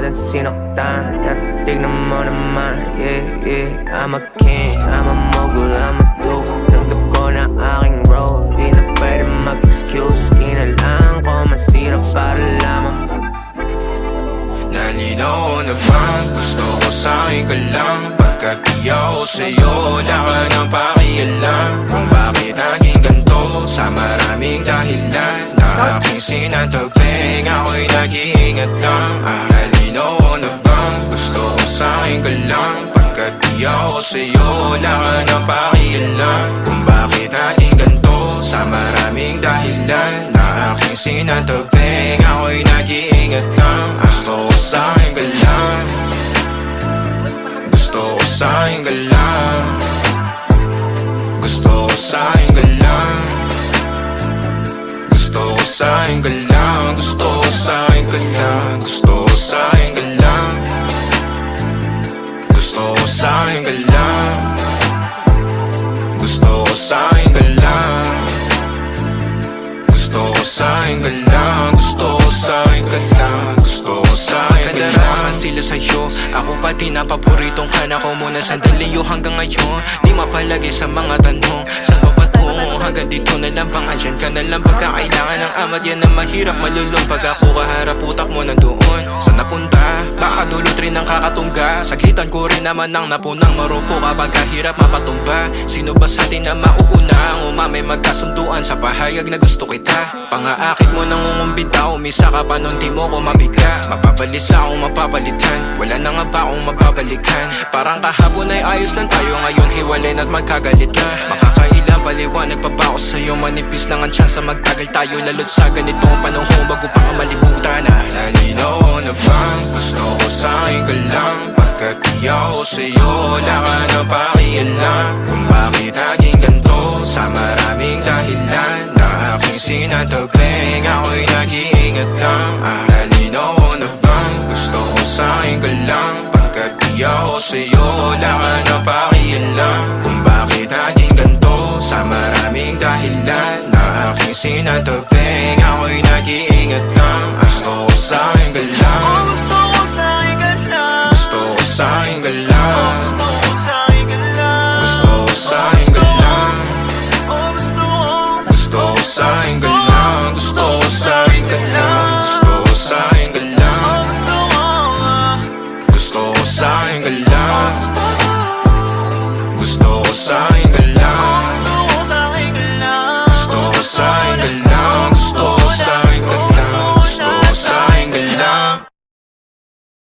natin sinaktan. At tignan mo naman, I'm a king, I'm a mogul, I'm a duke. Tanggap ko na aking role, di na pwede mag-excuse. Kinalangan ko masira para lamang nalinaw ko na bang gusto ko sa'kin ka lang. Pagkat di ako sa'yo, wala ka nang pakialam. Kung bakit naging ganito sa maraming dahilan na aking sinatagping, ako'y nag-iingat lang. Nalinaw ko na bang gusto ko sa'kin ka lang. Pagkat di ako sa'yo, wala ka nang pakialam. Kung bakit naging ganito sa maraming dahilan na aking sinatagping, ako'y nag-iingat lang. Gusto ko sa'kin ka lang. Gusto ko sa'kin ka lang. Gusto ko sa'kin ka lang. Gusto ko sa'kin ka lang. Gusto ko sa'kin ka lang. Gusto ko sa'kin ka lang. Gusto ko sa'kin ka lang. Gusto ko sa'kin ka lang. Gusto ko sa'kin ka lang. Gusto ko sa'kin ka lang. Gusto ko sa'kin ka lang. Sila sa'yo, ako pa din ang paboritong kana ko. Muna sandali o hanggang ngayon, di mapalagi sa mga tanong. Saan ba patungo? Hanggang dito na lang bang andyan ka na lang? Pagka kailangan ng amat, yan ang mahirap malulong. Pag ako kaharap, utak mo nandoon. Saan napunta? Baka dulot rin ang kakatungga. Saglitan ko rin naman ang napunang marupo. Kapag kahirap mapatumba, sino ba sa atin na mauuna? Ang umamay magkasunduan sa pahayag na gusto kita. Pangaakit mo nang ungumbita, umisa ka pa nun di mo ko mabigla. Mapabalisa akong mapapalitan, wala na nga ba akong mapabalikan? Parang kahapon ay ayos lang tayo, ngayon hiwalay na't magkagalit na. Makakailang paliwanag pa ba ako sa'yo? Manipis lang ang tsansa magtagal tayo, lalo't sa ganitong panahon bago pa nga malibutan na. Nalinaw ko na bang gusto ko sa'kin ka lang. Pagkat di ako sa'yo, wala ka na pakialam. Kung bakit naging ganito sa maraming dahilan na aking sinatagping, ako'y nag-iingat lang. Nalinaw ko na bang gusto ko sa'kin ka lang. Pagkat di ako sa'yo, wala ka na pakialam. Kung bakit naging ganito sa maraming dahilan na aking sinatagping,